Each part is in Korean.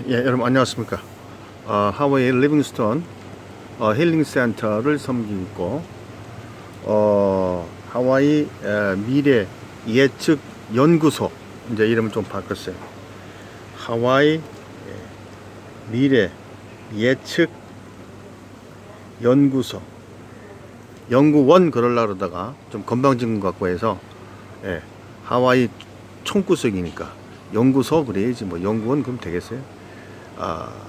예, 여러분 안녕하십니까. 하와이 리빙스톤 힐링 센터를 섬기고 있고, 하와이 미래 예측 연구소, 이제 이름을 좀 바꿨어요. 하와이 미래 예측 연구소, 연구원 그러려고 그러다가 좀 건방진 것 같고 해서, 하와이 총구석이니까 연구소 그래야지 뭐 연구원 그럼 되겠어요.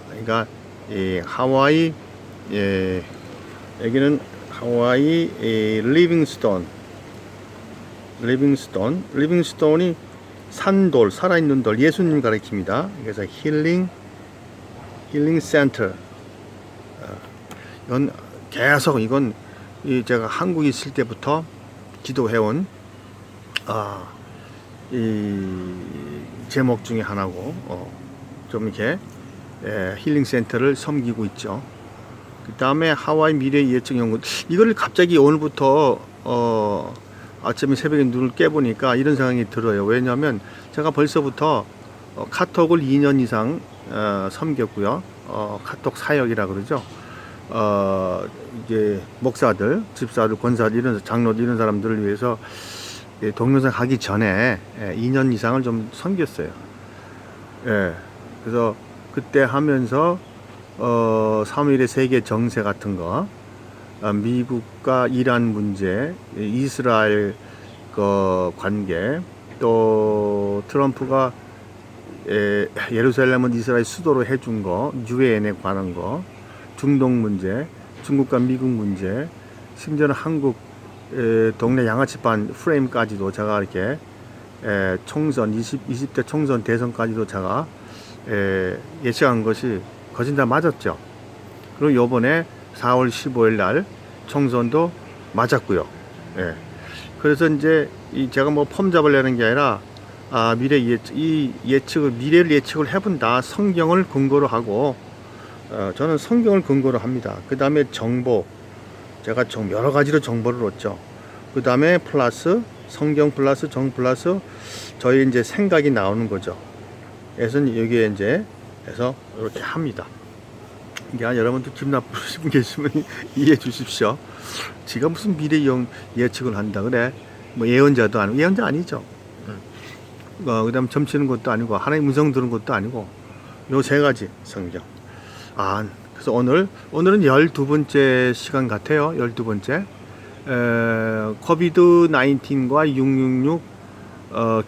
그러니까 이 하와이, 여기는 하와이 리빙스톤이 산돌, 살아있는 돌, 예수님 가리킵니다. 그래서 힐링 센터. 이건 계속 이건 제가 한국에 있을 때부터 기도해온 이 제목 중에 하나고, 좀 이렇게 힐링 센터를 섬기고 있죠. 그 다음에 하와이 미래 예측 연구, 이걸 갑자기 오늘부터 아침에 새벽에 눈을 깨보니까 이런 생각이 들어요. 왜냐하면 제가 벌써부터 카톡을 2년 이상 섬겼고요. 카톡 사역이라 그러죠. 이제 목사들, 집사들, 권사들, 이런 장로들, 이런 사람들을 위해서 동영상 하기 전에 2년 이상을 좀 섬겼어요. 그래서 그때 하면서 3.1의 세계 정세 같은 거, 미국과 이란 문제, 이스라엘 관계, 또 트럼프가 예루살렘은 이스라엘 수도로 해준 거, 유엔에 관한 거, 중동 문제, 중국과 미국 문제, 심지어는 한국 동네 양아치반 프레임까지도 제가 이렇게 총선 20대 총선 대선까지도 제가 예측한 것이 거진 다 맞았죠. 그리고 요번에 4월 15일 날 총선도 맞았고요. 그래서 이제 제가 뭐 폼 잡으려는 게 아니라 미래를 예측을 해본다. 성경을 근거로 하고, 저는 성경을 근거로 합니다. 그 다음에 정보, 제가 여러 가지로 정보를 얻죠. 그 다음에 플러스 성경 플러스 정 플러스 저희 이제 생각이 나오는 거죠. 그래서 여기에 이제 해서 이렇게 합니다. 이게 여러분도 기분 나쁘신 분 계시면 이해해 주십시오. 지가 무슨 미래형 예측을 한다 그래? 뭐 예언자도 아니고, 예언자 아니죠. 그 다음 점치는 것도 아니고, 하나님 음성 들은 것도 아니고, 요 세 가지 성경. 그래서 오늘은 12번째 시간 같아요. 12번째. 코비드 19과 666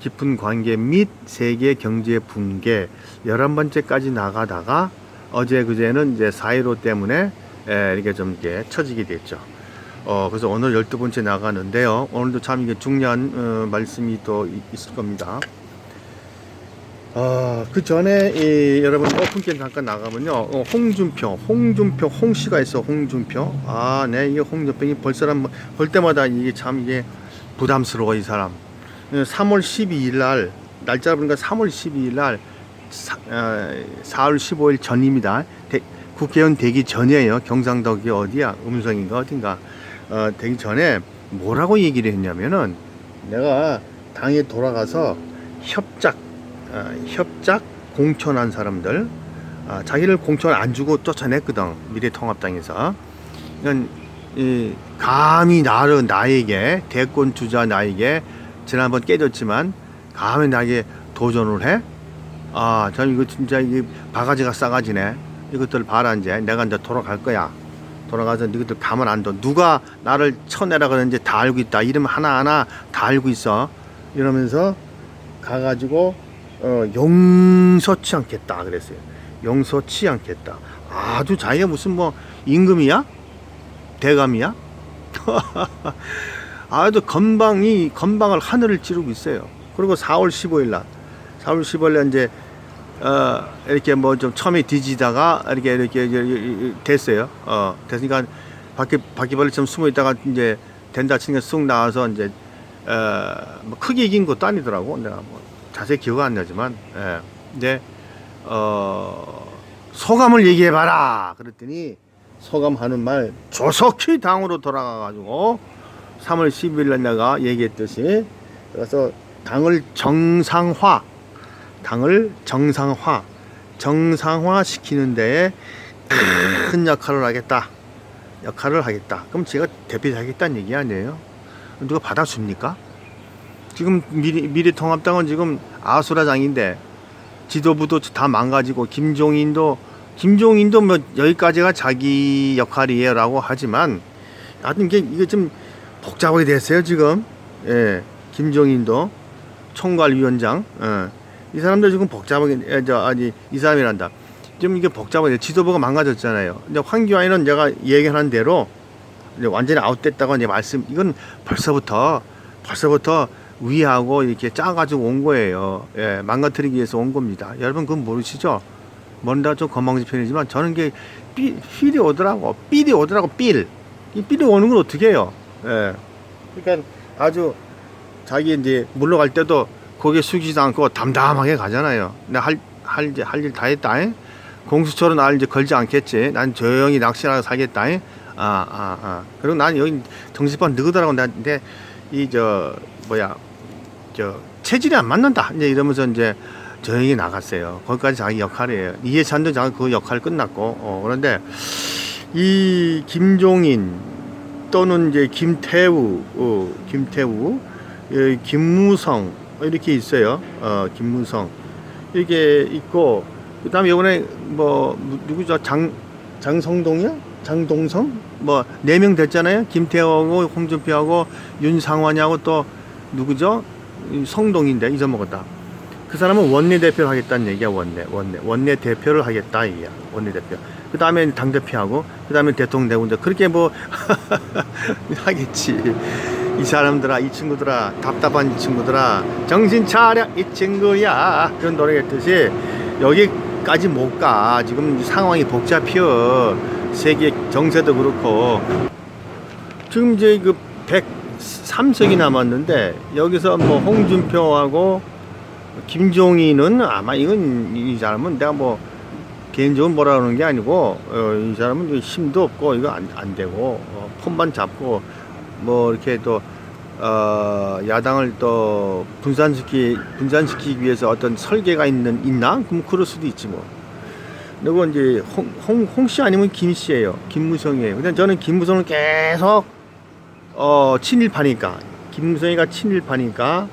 깊은 관계 및 세계 경제 붕괴 11번째까지 나가다가 어제 그제는 이제 4.15 때문에 이렇게 좀 이렇게 처지게 됐죠. 그래서 오늘 12번째 나가는데요. 오늘도 참 이게 중요한 말씀이 또 있을 겁니다. 그 전에 여러분 오픈캠 잠깐 나가면요, 홍준표 홍씨가 있어. 홍준표. 네, 이게 홍준표 볼 사람 볼 때마다 이게 참 이게 부담스러워. 이 사람 3월 12일 날 날짜 보니까 3월 12일 날 4월 15일 전입니다. 국회의원 되기 전이에요. 경상도기 어디야, 음성인가 어딘가 되기 전에 뭐라고 얘기를 했냐면은, 내가 당에 돌아가서 협작 공천한 사람들, 자기를 공천 안 주고 쫓아냈거든, 미래통합당에서. 이건 감히 나에게, 대권 주자 나에게 지난번 깨졌지만 감히 나에게 도전을 해? 참 이거 진짜 이게 바가지가 싸가지네. 이것들 봐라. 이제 내가 이제 돌아갈 거야. 돌아가서 너희들 가만 안 둬. 누가 나를 쳐내라 그러는지 다 알고 있다. 이름 하나하나 다 알고 있어. 이러면서 가가지고 용서치 않겠다 그랬어요. 용서치 않겠다. 아주 자기가 무슨 뭐 임금이야? 대감이야? 아주 건방을 하늘을 찌르고 있어요. 그리고 4월 15일 날 이제 이렇게 뭐 좀 처음에 뒤지다가 이렇게 됐어요. 됐으니까 바퀴벌레처럼 숨어 있다가 이제 된다 치니까 쑥 나와서 이제 뭐 크게 이긴 것도 아니더라고. 내가 뭐 자세히 기억 안 나지만, 근데 소감을 얘기해봐라 그랬더니, 소감하는 말 조속히 당으로 돌아가가지고 3월 12일 날 내가 얘기했듯이, 그래서 당을 정상화, 정상화 시키는 데에 큰 역할을 하겠다. 그럼 제가 대표하겠다는 얘기 아니에요? 누가 받아줍니까? 지금 미래통합당은 지금 아수라장인데 지도부도 다 망가지고 김종인도 뭐 여기까지가 자기 역할이에요라고 하지만 하여튼 이게 좀 복잡하게 됐어요 지금. 예, 김종인도 총괄위원장, 이 사람들 지금 복잡하게 이 사람이란다. 지금 이게 복잡하게 지도부가 망가졌잖아요. 근데 황교안이는 제가 얘기하는 대로 이제 완전히 아웃됐다고 이제 이건 벌써부터 위하고 이렇게 짜가지고 온 거예요. 예, 망가뜨리기 위해서 온 겁니다. 여러분 그건 모르시죠? 뭔가 좀 건방진 편이지만 저는 이게 삘이 오더라고. 삘이 이 삘이 오는 걸 어떻게 해요? 예. 그러니까 아주 자기 이제 물러갈 때도 고개 숙이지도 않고 담담하게 가잖아요. 내가 할 일 다 했다. 공수처로 나를 이제 걸지 않겠지. 난 조용히 낚시하고 살겠다. 그리고 난 여기 정신반 느그더라고. 근데 체질이 안 맞는다. 이제 이러면서 이제 조용히 나갔어요. 거기까지 자기 역할이에요. 이해찬도 자기 그 역할 끝났고. 그런데 이 김종인 또는 이제 김태우, 김무성 이렇게 있어요. 김무성 이렇게 있고 그다음에 이번에 뭐 누구죠? 장성동이요? 장동성 뭐 4명 됐잖아요. 김태호하고 홍준표하고 윤상환하고 또 누구죠? 성동인데 잊어먹었다. 그 사람은 원내대표를 하겠다는 얘기야. 원내대표를 하겠다 이야. 원내대표. 그 다음에 당대표하고 그 다음에 대통령 되고 이제 그렇게 뭐 하겠지. 이 사람들아, 이 친구들아, 답답한 이 친구들아, 정신 차려 이 친구야. 그런 노래 했듯이 여기까지 못 가. 지금 상황이 복잡해요. 세계 정세도 그렇고. 지금 이제 그 103석이 남았는데 여기서 뭐 홍준표하고 김종인은 아마 이 사람은 내가 뭐 개인적으로 뭐라 그러는 게 아니고 이 사람은 힘도 없고 이거 안 되고 폰만 잡고 뭐 이렇게 또 야당을 또 분산시키기 위해서 어떤 설계가 있나? 그럼 그럴 수도 있지 뭐. 그리고 이제 홍씨 아니면 김씨예요. 김무성이에요. 근데 저는 김무성을 계속 친일파니까 김무성이가 친일파니까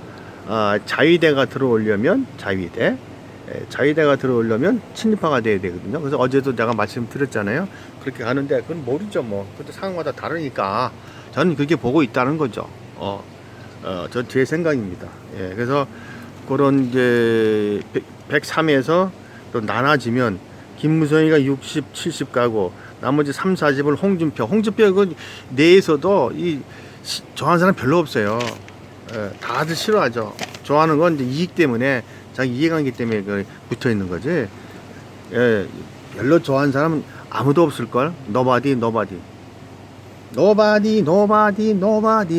자위대가 들어오려면 자위대가 들어오려면 친일파가 돼야 되거든요. 그래서 어제도 제가 말씀드렸잖아요. 그렇게 가는데 그건 모르죠 뭐. 그것도 상황마다 다르니까 저는 그렇게 보고 있다는 거죠. 제 생각입니다. 예, 그래서 그런 이제 103에서 또 나눠지면 김무성이가 60, 70 가고 나머지 3, 40을 홍준표 그 내에서도 좋아하는 사람 별로 없어요. 예, 다들 싫어하죠. 좋아하는 건 이제 이익 때문에 자기 이해관계 때문에 붙어 있는 거지. 예, 별로 좋아하는 사람은 아무도 없을걸. Nobody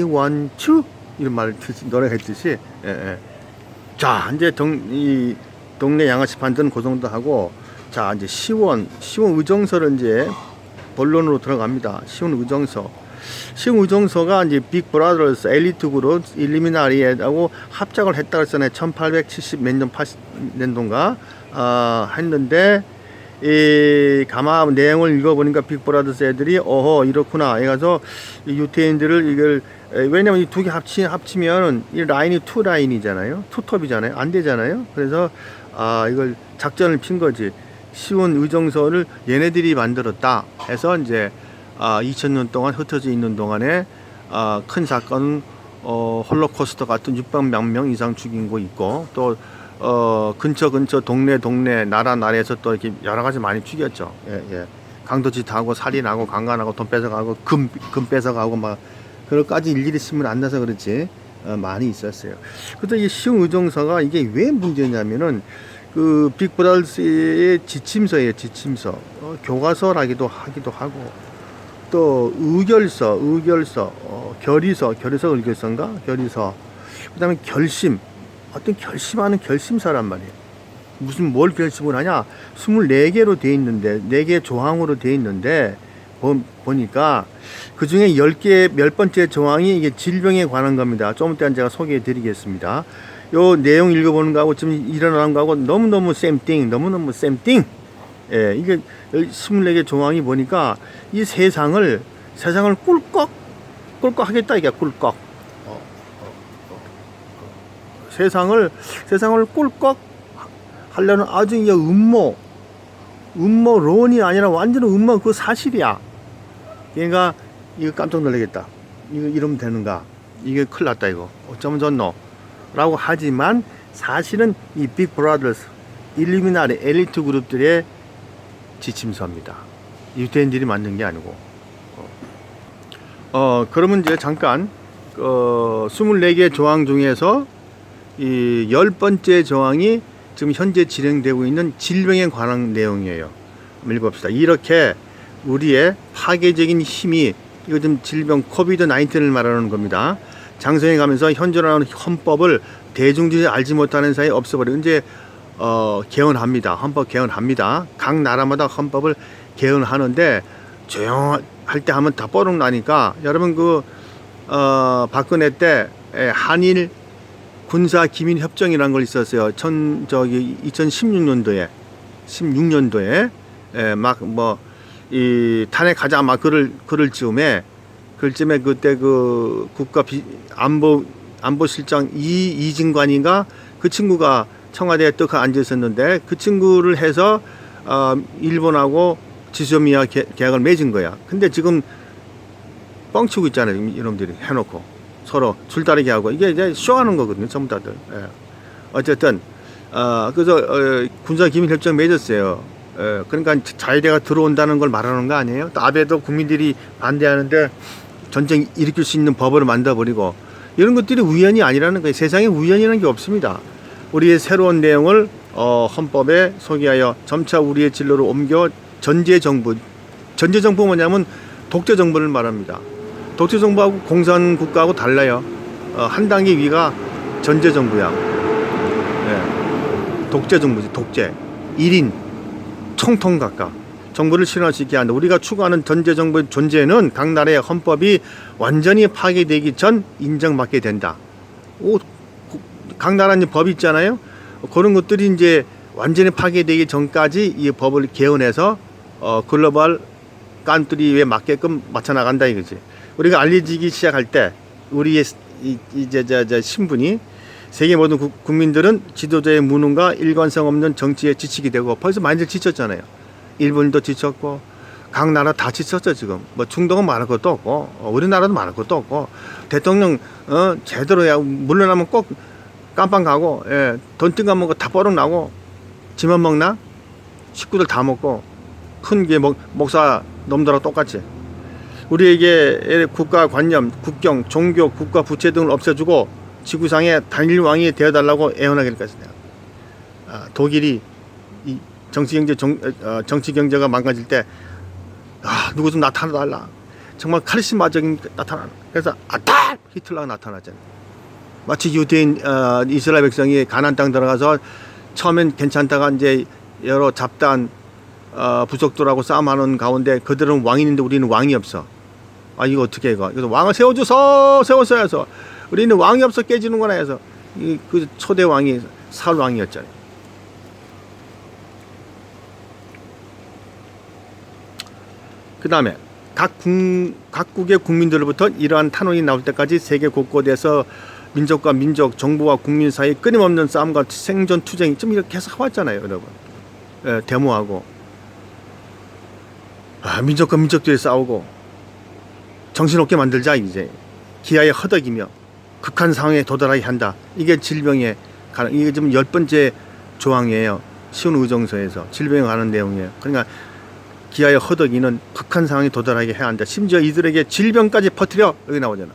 want you 이런 말을 노래가 했듯이. 예. 자 이제 이 동네 양아치 판들은 그 정도 하고 자 이제 시원 의정서를 이제 본론으로 들어갑니다. 시원 의정서가 이제 빅브라더스 엘리트 그룹 일리미나리하고 합작을 했다 그랬잖아요. 1870 몇 년 80년도인가 했는데 가마 내용을 읽어보니까 빅브라더스 애들이 이렇구나 해가서 유태인들을 이걸 왜냐면 이 두 개 합치면 이 라인이 투 라인이잖아요. 투톱이잖아요. 안 되잖아요. 그래서 이걸 작전을 핀 거지. 시온 의정서를 얘네들이 만들었다 해서 이제 2000년 동안 흩어져 있는 동안에 큰 사건 홀로코스터 같은 600만 명 이상 죽인 거 있고 또 근처 동네 나라에서 또 이렇게 여러 가지 많이 죽였죠. 예. 강도짓 하고 살인하고 강간하고 돈 뺏어가고 금 뺏어가고 막 그럴까지 일일이 쓰면 안 나서 그렇지 많이 있었어요. 그런데 이 시흥 의정서가 이게 왜 문제냐면은 그 빅브라더스의 지침서예요. 교과서라기도 하기도 하고 또 의결서 결의서 그다음에 결심 어떤 결심하는 결심사란 말이에요. 무슨 뭘 결심을 하냐 24개로 돼 있는데 4개 조항으로 돼 있는데 보니까 그 중에 10개 10번째 조항이 이게 질병에 관한 겁니다. 좀 이따 제가 소개해 드리겠습니다. 요 내용 읽어보는 거하고 지금 일어나는 거하고 너무너무 쌤띵, 너무너무 쌤띵. 예, 이게 24개 조항이 보니까 이 세상을 꿀꺽 하겠다, 이게 꿀꺽. 세상을 꿀꺽 하려는 아주 이게 음모론이 아니라 완전 음모 그 사실이야. 그러니까 이거 깜짝 놀라겠다. 이거 이러면 되는가? 이게 큰일 났다 이거. 어쩌면 좋노? 라고 하지만 사실은 이 빅 브라더스, 일루미나리 엘리트 그룹들의 지침서입니다. 유대인들이 만든 게 아니고. 그러면 이제 잠깐 24개 조항 중에서 이 10번째 조항이 지금 현재 진행되고 있는 질병에 관한 내용이에요. 한번 읽어봅시다. 이렇게 우리의 파괴적인 힘이, 이거 지금 질병 코비드 19을 말하는 겁니다. 장성해 가면서 현존하는 헌법을 대중들이 알지 못하는 사이에 없애버려. 이제 개헌합니다. 헌법 개헌합니다. 각 나라마다 헌법을 개헌하는데 조용할 때 하면 다 뻐룩 나니까, 여러분 박근혜 때 한일 군사 기밀 협정이라는 걸 있었어요. 2016년도에 이 탄핵하자 막 글을 즈음에 그때 그 국가 안보실장 이진관인가 그 친구가 청와대에 떡 앉아 있었는데, 그 친구를 해서 일본하고 지소미아 계약을 맺은 거야. 근데 지금 뻥치고 있잖아요. 이놈들이 해놓고 서로 줄다리기 하고, 이게 이제 쇼하는 거거든요. 전부 다들. 예. 어쨌든 그래서 군사 기밀 협정 맺었어요. 그러니까 자위대가 들어온다는 걸 말하는 거 아니에요? 또 아베도 국민들이 반대하는데 전쟁 일으킬 수 있는 법을 만들어버리고, 이런 것들이 우연이 아니라는 거예요. 세상에 우연이라는 게 없습니다. 우리의 새로운 내용을 헌법에 소개하여 점차 우리의 진로로 옮겨 전제정부 뭐냐면 독재정부를 말합니다. 독재정부하고 공산국가하고 달라요. 한 단계 위가 전제정부야. 네. 독재정부지. 독재 1인 총통각각 정부를 실현할 수 있게 한다. 우리가 추구하는 전제정부의 존재는 각 나라의 헌법이 완전히 파괴되기 전 인정받게 된다. 각 나라 이제 법이 있잖아요. 그런 것들이 이제 완전히 파괴되기 전까지 이 법을 개헌해서 글로벌 깐뚜리에 맞게끔 맞춰 나간다 이거지. 우리가 알려지기 시작할 때 우리의 신분이 세계 모든 국민들은 지도자의 무능과 일관성 없는 정치에 지치게 되고, 벌써 많이들 지쳤잖아요. 일본도 지쳤고 각 나라 다 지쳤죠. 지금 뭐 중동은 말할 것도 없고 우리나라도 말할 것도 없고, 대통령 제대로 물러나면 꼭 깜빵 가고, 돈 띵가먹은 거 다 뻐럭 나고, 지만 먹나? 식구들 다 먹고, 큰 게 목사 놈들하고 똑같이. 우리에게 국가 관념, 국경, 종교, 국가 부채 등을 없애주고 지구상의 단일 왕이 되어달라고 애원하기까지 돼요. 독일이 이 정치 경제가 망가질 때 누구 좀 나타나달라. 정말 카리스마적인 나타나. 그래서 딱 히틀러가 나타났잖아요. 마치 유대인 이스라엘 백성이 가나안 땅 들어가서 처음엔 괜찮다가 이제 여러 잡다한 부족들하고 싸움하는 가운데 그들은 왕이 있는데 우리는 왕이 없어. 이거 어떻게 해 이거. 그래서 왕을 세웠어야 해서 우리는 왕이 없어 깨지는구나 해서 그 초대 왕이 사울 왕이었잖아요. 그 다음에 각국의 국민들로부터 이러한 탄원이 나올 때까지 세계 곳곳에서 민족과 민족, 정부와 국민 사이 끊임없는 싸움과 생존 투쟁이 좀 이렇게 계속 해왔잖아요, 여러분. 데모하고 민족과 민족들이 싸우고 정신없게 만들자 이제 기아에 허덕이며 극한 상황에 도달하게 한다. 이게 질병에 관한, 이게 지금 10번째 조항이에요. 시온 의정서에서 질병에 관한 내용이에요. 그러니까 기아에 허덕이는 극한 상황에 도달하게 해야 한다. 심지어 이들에게 질병까지 퍼뜨려. 여기 나오잖아.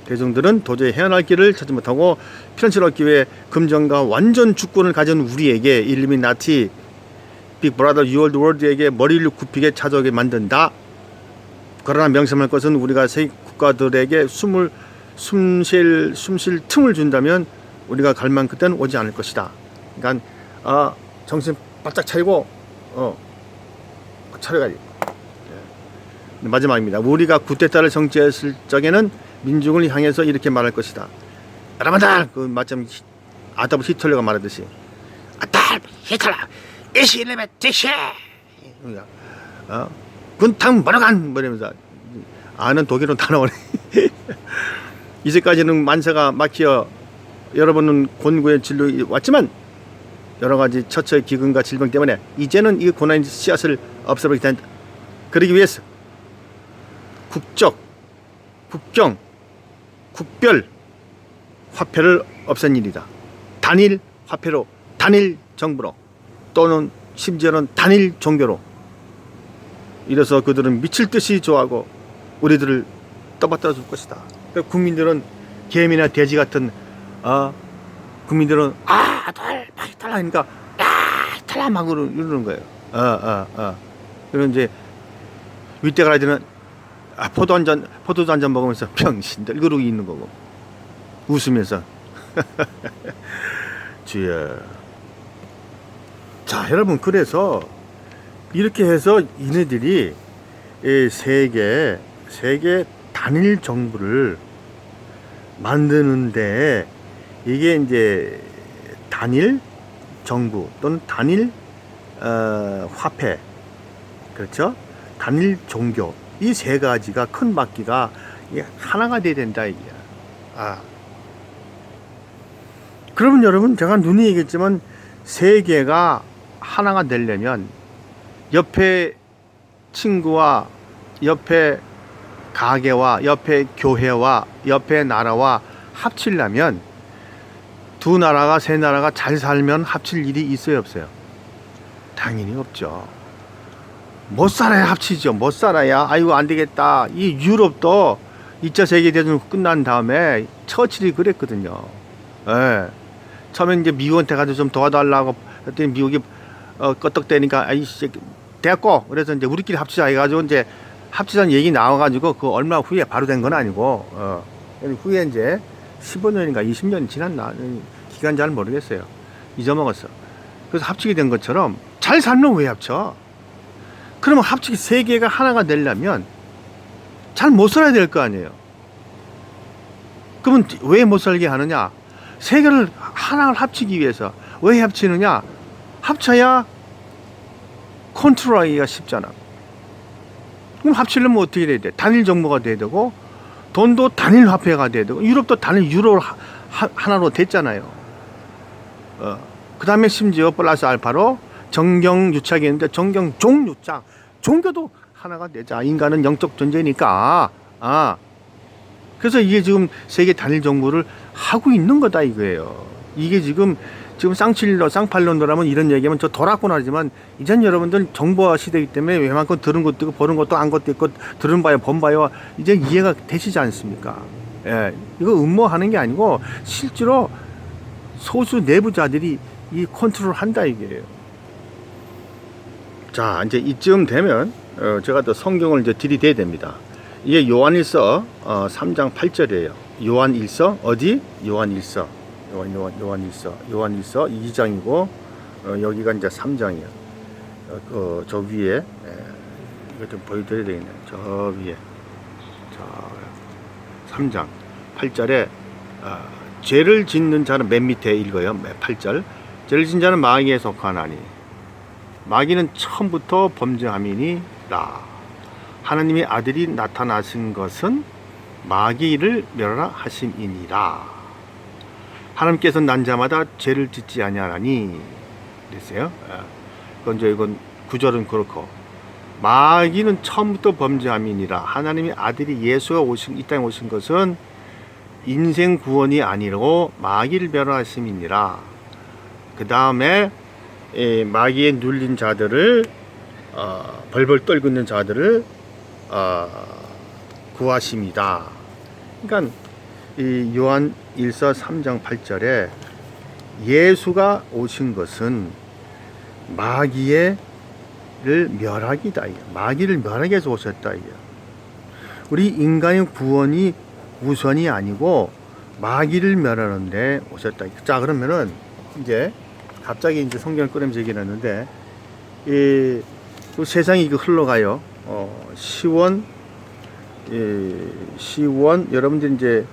대중들은 도저히 헤어날 길을 찾지 못하고 피난처를 얻기 위해 금전과 완전 주권을 가진 우리에게 일루미나티 빅 브라더 유월드 월드에게 머리를 굽히게 찾아오게 만든다. 그러나 명심할 것은 우리가 세계 국가들에게 숨쉴 틈을 준다면 우리가 갈망 그때는 오지 않을 것이다. 그러니까 정신 바짝 차리고 차려가지. 마지막입니다. 우리가 쿠데타를 정치했을 적에는 민중을 향해서 이렇게 말할 것이다. 여러분들, 그 마침 아담 히틀러가 말하듯이 아담 히틀러 이시레베 티시 군탕 멀어간 뭐 이러면서 아는 독일은 다 나오네. 이제까지는 만세가 막혀 여러분은 곤고의 진로 왔지만 여러 가지 처처의 기근과 질병 때문에 이제는 이 고난의 씨앗을 없애버리기 된다. 그러기 위해서 국적, 국경, 국별 화폐를 없앤 일이다. 단일 화폐로, 단일 정부로, 또는 심지어는 단일 종교로. 이래서 그들은 미칠 듯이 좋아하고 우리들을 떠받들어 줄 것이다. 국민들은 개미나 돼지 같은 국민들은 달라 하니까 달라 막 이러는 거예요. 그리고 이제 윗대가리들은 포도 한 잔 먹으면서 병신들 그러고 있는 거고 웃으면서 주여. 자, 여러분, 그래서 이렇게 해서 이네들이 세계 단일 정부를 만드는데, 이게 이제 단일 정부 또는 단일 화폐, 그렇죠? 단일 종교, 이 세 가지가 큰 바퀴가 하나가 돼야 된다 이게야. 그러면 여러분, 제가 눈이 얘기했지만 세계가 하나가 되려면 옆에 친구와 옆에 가게와 옆에 교회와 옆에 나라와 합치려면 두 나라가 세 나라가 잘 살면 합칠 일이 있어요, 없어요? 당연히 없죠. 못 살아야 합치죠. 못 살아야 아이고 안 되겠다. 이 유럽도 2차 세계대전 끝난 다음에 처칠이 그랬거든요. 예. 처음에 이제 미국한테 가서 좀 도와달라고 했더니 미국이 껐떡대니까 아이씨 됐고, 그래서 이제 우리끼리 합치자 해가지고 이제 합치자는 얘기 나와가지고 그 얼마 후에 바로 된 건 아니고 후에 이제 15년인가 20년이 지났나 기간 잘 모르겠어요. 잊어먹었어. 그래서 합치게 된 것처럼 잘 살면 왜 합쳐? 그러면 합치기 세계가 하나가 되려면 잘 못 살아야 될 거 아니에요. 그러면 왜 못 살게 하느냐? 세계를 하나를 합치기 위해서 왜 합치느냐? 합쳐야 컨트롤하기가 쉽잖아. 그럼 합치려면 어떻게 돼야 돼? 단일 정부가 돼야 되고, 돈도 단일 화폐가 돼야 되고, 유럽도 단일 유로 하나로 됐잖아요. 그 다음에 심지어 플러스 알파로 정경유착이 있는데 정경종유착, 종교도 하나가 되자. 인간은 영적 존재니까. 그래서 이게 지금 세계 단일 정부를 하고 있는 거다 이거예요. 이게 지금 쌍팔론도라면 이런 얘기하면 저 돌았구나 하지만, 이젠 여러분들 정보화 시대이기 때문에 웬만큼 들은 것도 있고 보는 것도 안 것도 있고 들은 바야 본 바야 이제 이해가 되시지 않습니까? 예, 이거 음모하는 게 아니고 실제로 소수 내부자들이 이 컨트롤 한다 이게요. 자, 이제 이쯤 되면 제가 또 성경을 이제 들이대야 됩니다. 이게 요한일서 3장 8절이에요. 요한일서 어디? 요한일서 2장이고 여기가 이제 3장이에요. 저 위에 이거 좀 보여드려야 되겠네요. 저 위에 3장 8절에 죄를 짓는 자는 맨 밑에 읽어요. 8절. 죄를 짓는 자는 마귀에 속하나니 마귀는 처음부터 범죄함이니라. 하나님의 아들이 나타나신 것은 마귀를 멸하라 하심이니라. 하나님께서는 난 자마다 죄를 짓지 아니하나니 그랬어요. 이건 구절은 그렇고, 마귀는 처음부터 범죄함이니라. 하나님의 아들이 예수가 이 땅에 오신 것은 인생 구원이 아니고 마귀를 멸하심이니라. 그 다음에 마귀에 눌린 자들을 벌벌 떨고 있는 자들을 구하심이다. 그러니까 이 요한 1서 3장 8절에 예수가 오신 것은 마귀를 멸하기다. 마귀를 멸하기 위해서 오셨다. 우리 인간의 구원이 우선이 아니고 마귀를 멸하는데 오셨다. 자, 그러면은 이제 갑자기 이제 성경을 꺼내면서 얘기를 했는데 세상이 흘러가요. 시원 여러분들 이제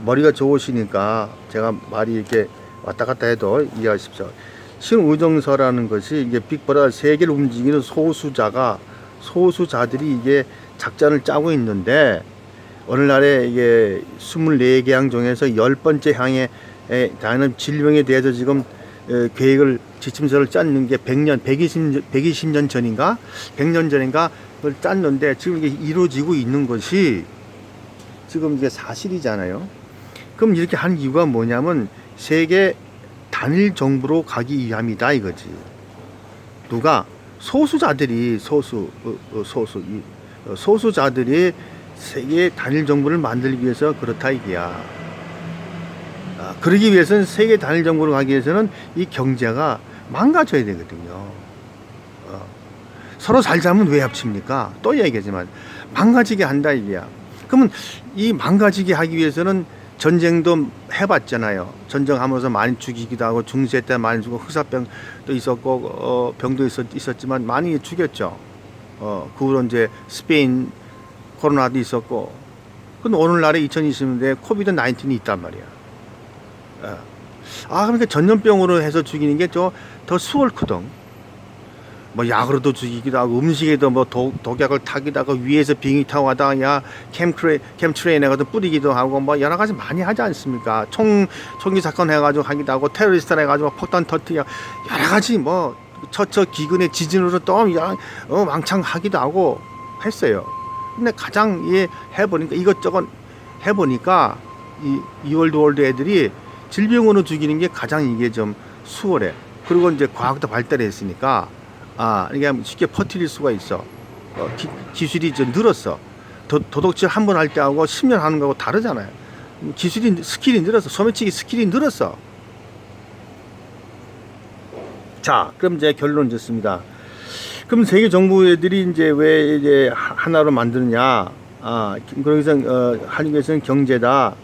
머리가 좋으시니까 제가 말이 이렇게 왔다 갔다 해도 이해하십시오. 신우정서라는 것이 이게 빅브라더 세계를 움직이는 소수자들이 이게 작전을 짜고 있는데, 어느 날에 이게 24개 항 중에서 10번째 항에 나는 질병에 대해서 지금 계획을 지침서를 짰는 게 120년 전인가 100년 전인가 그걸 짰는데, 지금 이게 이루어지고 있는 것이 지금 이게 사실이잖아요. 그럼 이렇게 한 이유가 뭐냐면 세계 단일 정부로 가기 위함이다 이거지. 누가? 소수자들이 소수자들이 세계 단일 정부를 만들기 위해서 그렇다 이게야. 그러기 위해서는 세계 단일 정부로 가기 위해서는 이 경제가 망가져야 되거든요. 서로 잘 자면 왜 합칩니까? 또 얘기하지만 망가지게 한다 이게야. 그러면 이 망가지게 하기 위해서는 전쟁도 해봤잖아요. 전쟁하면서 많이 죽이기도 하고, 중세 때 많이 죽고, 흑사병도 있었고, 병도 있었지만 많이 죽였죠. 그 후로 이제 스페인 코로나도 있었고, 근데 오늘날에 2020년대에 코비드 19이 있단 말이야. 그러니까 전염병으로 해서 죽이는 게 더 수월거든. 뭐 약으로도 죽이기도 하고, 음식에도 뭐 독약을 타기도 하고, 위에서 비행기 타고 가다가 캠트레인에 가서 뿌리기도 하고, 뭐 여러 가지 많이 하지 않습니까? 총기 사건 해가지고 하기도 하고, 테러리스트 해가지고 폭탄 터뜨려, 여러 가지 뭐 처처 기근의 지진으로 또 왕창 하기도 하고 했어요. 근데 가장 해보니까 이것저것 해보니까 이 월드 애들이 질병으로 죽이는 게 가장 이게 좀 수월해. 그리고 이제 과학도 발달했으니까 그러니까 쉽게 퍼뜨릴 수가 있어. 기술이 좀 늘었어. 도둑질 한 번 할 때하고 10년 하는 거하고 다르잖아요. 스킬이 늘었어. 소매치기 스킬이 늘었어. 자, 그럼 이제 결론 짓습니다. 그럼 세계 정부들이 이제 왜 이제 하나로 만드느냐? 그래서 한국에서는 경제다.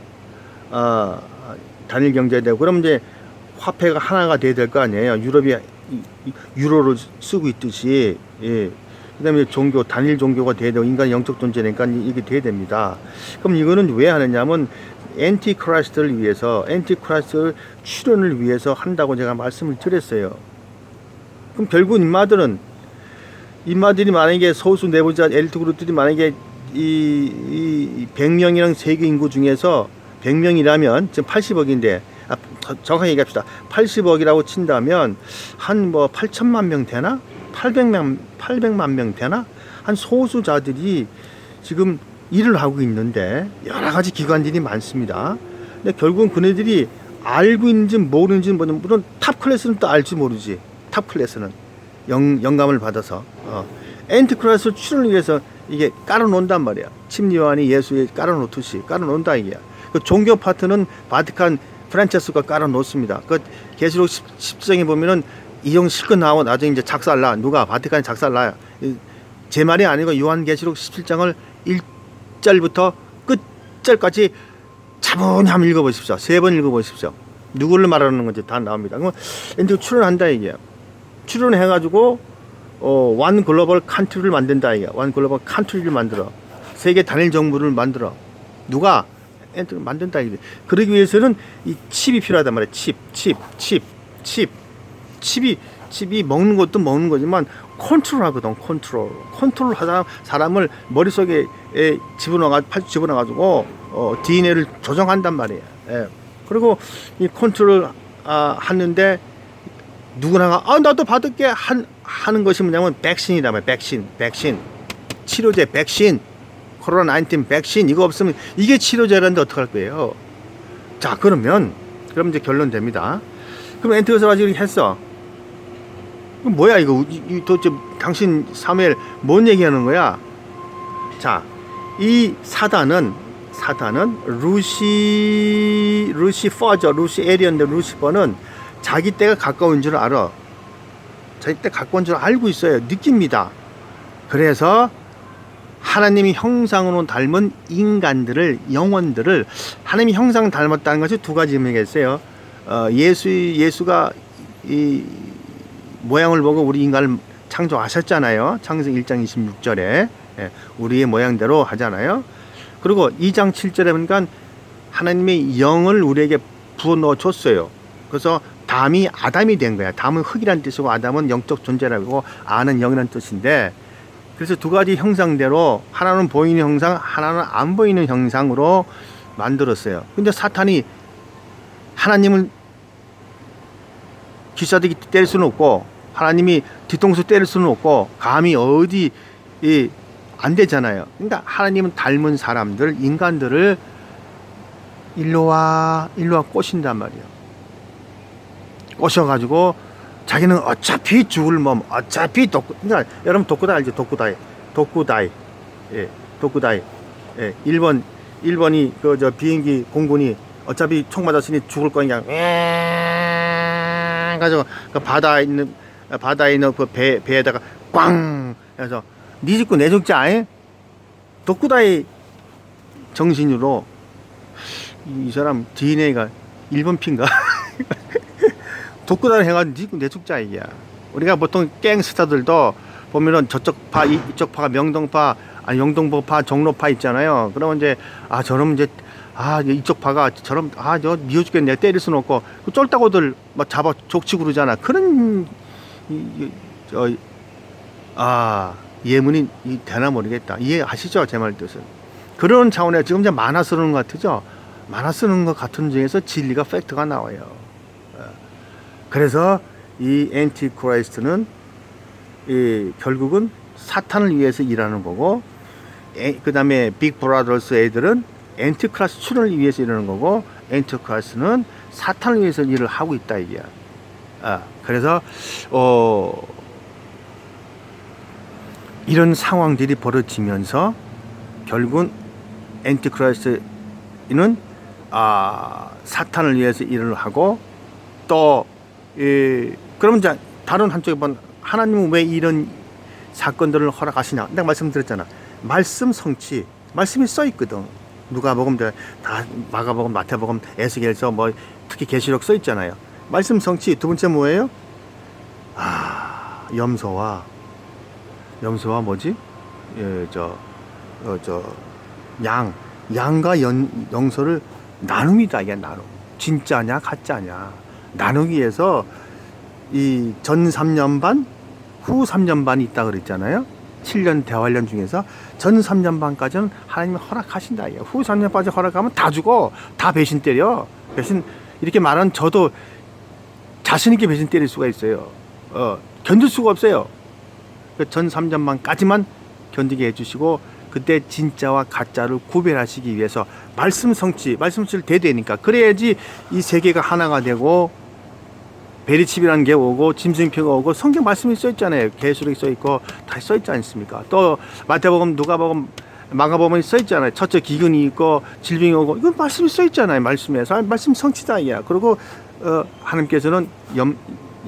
단일 경제되고, 그럼 이제 화폐가 하나가 돼야 될 거 아니에요. 유럽이 유로를 쓰고 있듯이. 그다음에 종교, 단일 종교가 돼야 되고, 인간 영적 존재니까 이게 돼야 됩니다. 그럼 이거는 왜 하느냐면 엔티크라이스트를 위해서, 엔티크라이스트 출현을 위해서 한다고 제가 말씀을 드렸어요. 그럼 결국 인마들이 만약에 소수 내부자 엘리트 그룹들이 만약에 이 100명이랑 세계 인구 중에서 100명이라면 지금 80억인데, 정확하게 얘기합시다. 80억이라고 친다면 한 뭐 8천만 명 되나? 800만 명 되나? 한 소수자들이 지금 일을 하고 있는데, 여러 가지 기관들이 많습니다. 근데 결국은 그네들이 알고 있는지 모르는지, 물론 탑 클래스는 또 알지 모르지. 탑 클래스는 영감을 받아서 엔티크라이스트 출현을 위해서 이게 깔아놓는단 말이야. 침례요한이 예수에 깔아놓듯이 깔아놓는다 이게야. 그 종교 파트는 바티칸 프란체스코가 깔아놓습니다. 그 계시록 10장에 보면은 이용 실컷 나오고 나중에 이제 작살나. 누가? 바티칸이 작살나요. 제 말이 아니고 요한계시록 17장을 1절부터 끝절까지 차분히 한번 읽어보십시오. 3번 읽어보십시오. 누구를 말하는 건지 다 나옵니다. 그러면 엔트 출연한다 이게요. 출연해가지고 원 글로벌 컨트리를 만든다 이게. 원 글로벌 컨트리를 만들어. 세계 단일 정부를 만들어. 누가? 엔트를 만든다 이게. 그러기 위해서는 이 칩이 필요하단 말이야. 칩이 먹는 것도 먹는 거지만 컨트롤하거든. 컨트롤 하다 사람을 머릿속에 집어넣어가지고 DNA를 조정한단 말이에요. 그리고 이 컨트롤 하는데 누구나가 나도 받을게 하는 것이 뭐냐면 백신이란 말이야. 백신 치료제, 백신, 코로나 19 백신. 이거 없으면 이게 치료제라는데 어떡할 거예요. 자, 그럼 이제 결론 됩니다. 그럼 엔트에서 가지고 했어. 그럼 뭐야 이거? 도대체 당신 사무엘 뭔 얘기하는 거야? 자, 이 사단은 루시퍼죠. 루시에리언데, 루시퍼는 자기 때가 가까운 줄 알아. 자기 때 가까운 줄 알고 있어요. 느낍니다. 그래서 하나님이 형상으로 닮은 인간들을, 영혼들을, 하나님이 형상 닮았다는 것이 두 가지 의미가 있어요. 예수가 이 모양을 보고 우리 인간을 창조하셨잖아요. 창세기 1장 26절에 우리의 모양대로 하잖아요. 그리고 2장 7절에 보니까 하나님의 영을 우리에게 부어 넣어 줬어요. 그래서 담이 아담이 된 거야. 담은 흙이란 뜻이고 아담은 영적 존재라고 아는 영이란 뜻인데, 그래서 두 가지 형상대로 하나는 보이는 형상, 하나는 안 보이는 형상으로 만들었어요. 근데 사탄이 하나님을 기사대기 때릴 수는 없고 하나님이 뒤통수 때릴 수는 없고 감히 어디 안 되잖아요. 그러니까 하나님은 닮은 사람들, 인간들을 일로와 꼬신단 말이에요. 꼬셔가지고 자기는 어차피 죽을 몸, 어차피 그러니까 여러분 독구다이 알죠? 독구다이. 예, 독구다이. 예, 1번이 그 비행기 공군이 어차피 총 맞았으니 죽을 거니까 가지고 그 바다에 있는 그 배에다가 꽝 해서 니 죽고 내 죽자. 독구다이 정신으로 이 사람 DNA가 1번 피인가? 독구다이 해가지고 니 죽고 내 죽자 이야. 우리가 보통 갱스타들도 보면은 저쪽 파 이쪽 파가 명동파, 영동파, 종로파 있잖아요. 그러면 이제 저놈 이제 이쪽 파가 저럼 저 미워 죽겠네, 내가 때릴 수는 없고 그 쫄따고들 막 잡아 족치고 그러잖아. 그런 예문이 되나 모르겠다. 이해하시죠? 제 말 뜻은. 그런 차원에 지금 이제 만화 쓰는 것 같죠? 만화 쓰는 것 같은 중에서 진리가 팩트가 나와요. 그래서 이 엔티크라이스트는 결국은 사탄을 위해서 일하는 거고, 그 다음에 빅브라더스 애들은 엔티크라이스트 출현을 위해서 일하는 거고, 엔티크라이스트는 사탄을 위해서 일을 하고 있다 이게야. 그래서 이런 상황들이 벌어지면서 결국은 엔티크라이스트는 사탄을 위해서 일을 하고, 또 그러면 이제 다른 한쪽에 보면 하나님은 왜 이런 사건들을 허락하시냐? 내가 말씀드렸잖아. 말씀 성취, 말씀이 써 있거든. 누가복음 다 마가복음, 마태복음, 에스겔서 뭐 특히 계시록 써 있잖아요. 말씀 성취. 두 번째 뭐예요? 염소와 뭐지? 양과 영소를 나눔이다. 이게 나눔. 진짜냐 가짜냐 나누기 위해서 이 전 3년 반, 후 3년 반이 있다 그랬잖아요. 7년 대환련 중에서 전 3년 반까지는 하나님이 허락하신다. 후 3년까지 허락하면 다 죽어. 다 배신 때려. 배신 이렇게 말하는 저도 자신 있게 배신 때릴 수가 있어요. 견딜 수가 없어요. 전 3년 반까지만 견디게 해주시고, 그때 진짜와 가짜를 구별하시기 위해서 말씀 성취를 대되니까, 그래야지 이 세계가 하나가 되고 베리칩이라는 게 오고 짐승표가 오고 성경 말씀이 써 있잖아요. 계시록이 써 있고 다 써 있지 않습니까? 또 마태복음, 누가복음, 마가복음이 써 있잖아요. 첫째 기근이 있고 질병이 오고, 이건 말씀이 써 있잖아요. 말씀에서 말씀 성취다 이야. 그리고 하나님께서는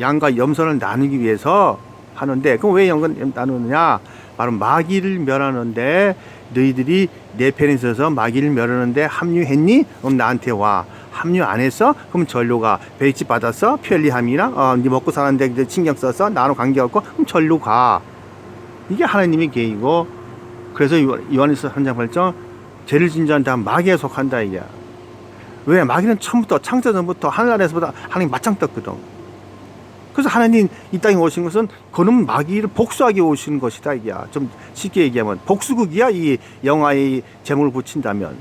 양과 염소를 나누기 위해서 하는데, 그럼 왜 양과 나누느냐? 바로 마귀를 멸하는데, 너희들이 내 편에 있어서 마귀를 멸하는데 합류했니? 그럼 나한테 와. 합류 안 했어? 그럼 절로 가. 베이치 받았어? 편리함이랑 네 먹고 사는데 신경 써서 나로 관계없고, 그럼 절로 가. 이게 하나님의 계획이고, 그래서 요한일서 3장 8절 죄를 진저한 다 마귀에 속한다 이게. 왜? 마귀는 처음부터 창세 전부터 하늘나라에서보다 하나님 맞짱 떴거든. 그래서 하나님 이 땅에 오신 것은 그놈 마귀를 복수하게 오신 것이다 이게. 좀 쉽게 얘기하면 복수극이야. 이 영화의 제목을 붙인다면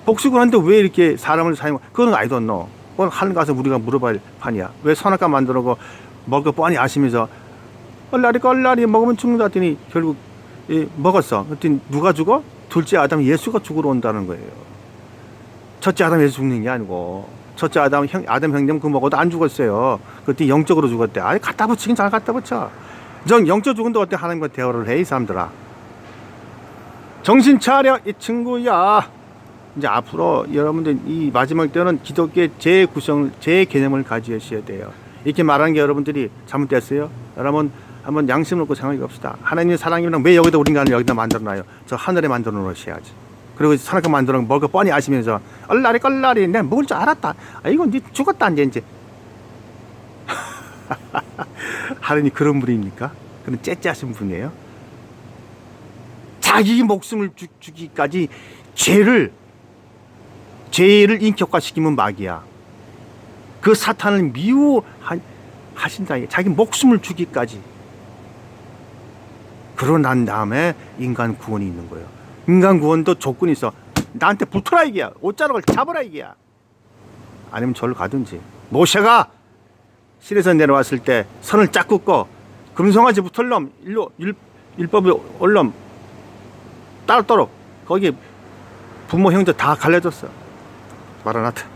복수극한데 왜 이렇게 사람을 사용? 그건 I don't know. 그건 하늘 가서 우리가 물어볼 판이야. 왜 선악과 만들어고 먹을 거 뻔히 아시면서 껄라리 먹으면 죽는다 했더니 결국 먹었어. 그랬더니 누가 죽어? 둘째 아담 예수가 죽으러 온다는 거예요. 첫째 아담 예수 죽는 게 아니고, 첫째 아담 형님 그거 먹어도 안 죽었어요. 그때 영적으로 죽었대. 갖다 붙이긴 잘 갖다 붙여. 영적 죽은데 어때 하나님과 대화를 해, 이 사람들아. 정신 차려 이 친구야. 이제 앞으로 여러분들 이 마지막 때는 기독교의 재개념을 가지셔야 돼요. 이렇게 말하는 게 여러분들이 잘못됐어요. 여러분 한번 양심을 놓고 생각해 봅시다. 하나님의 사랑이랑 왜 여기다 우리가 여기다 만들어놔요? 저 하늘에 만들어 놓으셔야지. 그리고 사람과 만들어 먹을 거 뻔히 아시면서 껄라리 내가 먹을 줄 알았다. 이건 니 죽었다 이제. 하나님 그런 분입니까? 그런 째째하신 분이에요. 자기 목숨을 주기까지 죄를 인격화시키면 마귀야. 그 사탄을 미워하신다. 자기 목숨을 주기까지. 그러고 난 다음에 인간 구원이 있는 거예요. 인간 구원도 조건이 있어. 나한테 붙어라 이게야. 옷자락을 잡아라 이게야. 아니면 절로 가든지. 모세가 실에서 내려왔을 때 선을 짝 긋고 금송아지 붙을 놈 일로 율법이 올 놈 따로따로 거기 부모 형제 다 갈려줬어. 마라나타.